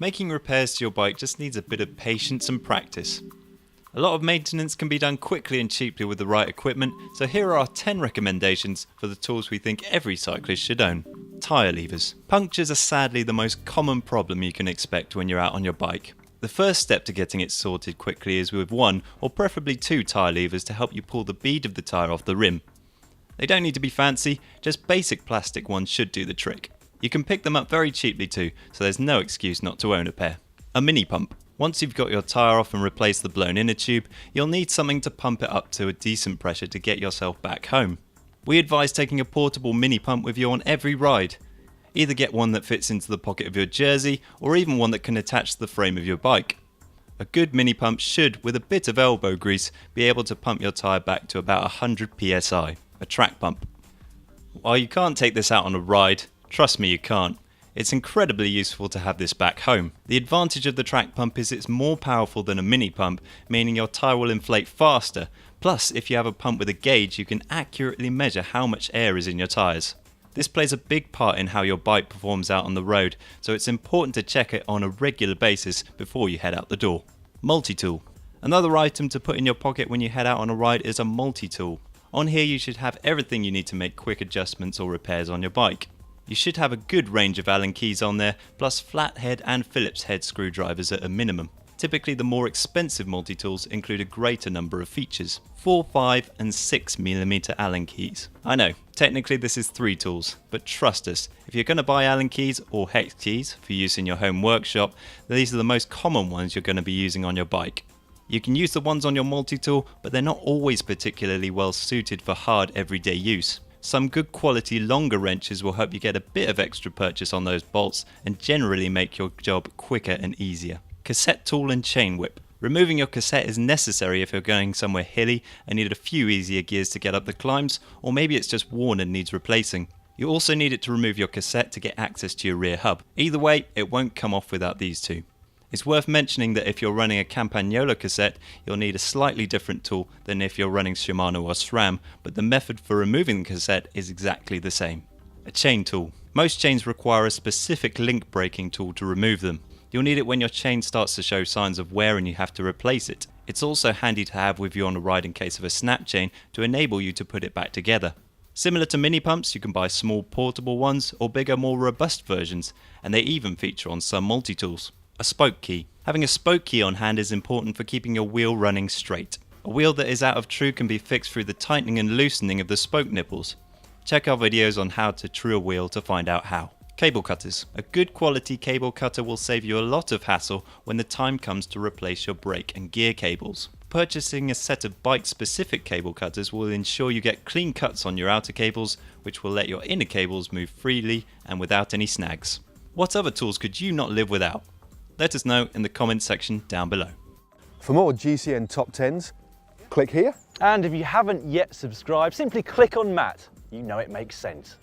Making repairs to your bike just needs a bit of patience and practice. A lot of maintenance can be done quickly and cheaply with the right equipment, so here are our 10 recommendations for the tools we think every cyclist should own. Tyre levers. Punctures are sadly the most common problem you can expect when you're out on your bike. The first step to getting it sorted quickly is with one or preferably two tyre levers to help you pull the bead of the tyre off the rim. They don't need to be fancy, just basic plastic ones should do the trick. You can pick them up very cheaply too, so there's no excuse not to own a pair. A mini pump. Once you've got your tyre off and replaced the blown inner tube, you'll need something to pump it up to a decent pressure to get yourself back home. We advise taking a portable mini pump with you on every ride. Either get one that fits into the pocket of your jersey, or even one that can attach to the frame of your bike. A good mini pump should, with a bit of elbow grease, be able to pump your tyre back to about 100 psi, a track pump. While you can't take this out on a ride, trust me you can't. It's incredibly useful to have this back home. The advantage of the track pump is it's more powerful than a mini pump, meaning your tyre will inflate faster. Plus, if you have a pump with a gauge, you can accurately measure how much air is in your tyres. This plays a big part in how your bike performs out on the road, so it's important to check it on a regular basis before you head out the door. Multitool. Another item to put in your pocket when you head out on a ride is a multi-tool. On here you should have everything you need to make quick adjustments or repairs on your bike. You should have a good range of Allen keys on there, plus flathead and Phillips head screwdrivers at a minimum. Typically the more expensive multi-tools include a greater number of features. 4, 5 and 6mm Allen keys. I know, technically this is 3 tools, but trust us, if you're going to buy Allen keys or hex keys for use in your home workshop, these are the most common ones you're going to be using on your bike. You can use the ones on your multi-tool, but they're not always particularly well suited for hard everyday use. Some good quality longer wrenches will help you get a bit of extra purchase on those bolts and generally make your job quicker and easier. Cassette tool and chain whip. Removing your cassette is necessary if you're going somewhere hilly and need a few easier gears to get up the climbs, or maybe it's just worn and needs replacing. You also need it to remove your cassette to get access to your rear hub. Either way, it won't come off without these two. It's worth mentioning that if you're running a Campagnola cassette, you'll need a slightly different tool than if you're running Shimano or SRAM, but the method for removing the cassette is exactly the same. A chain tool. Most chains require a specific link breaking tool to remove them. You'll need it when your chain starts to show signs of wear and you have to replace it. It's also handy to have with you on a ride in case of a snap chain to enable you to put it back together. Similar to mini pumps, you can buy small portable ones or bigger, more robust versions, and they even feature on some multi-tools. A spoke key. Having a spoke key on hand is important for keeping your wheel running straight. A wheel that is out of true can be fixed through the tightening and loosening of the spoke nipples. Check our videos on how to true a wheel to find out how. Cable cutters. A good quality cable cutter will save you a lot of hassle when the time comes to replace your brake and gear cables. Purchasing a set of bike-specific cable cutters will ensure you get clean cuts on your outer cables, which will let your inner cables move freely and without any snags. What other tools could you not live without? Let us know in the comments section down below. For more GCN Top 10s, click here. And if you haven't yet subscribed, simply click on Matt. You know it makes sense.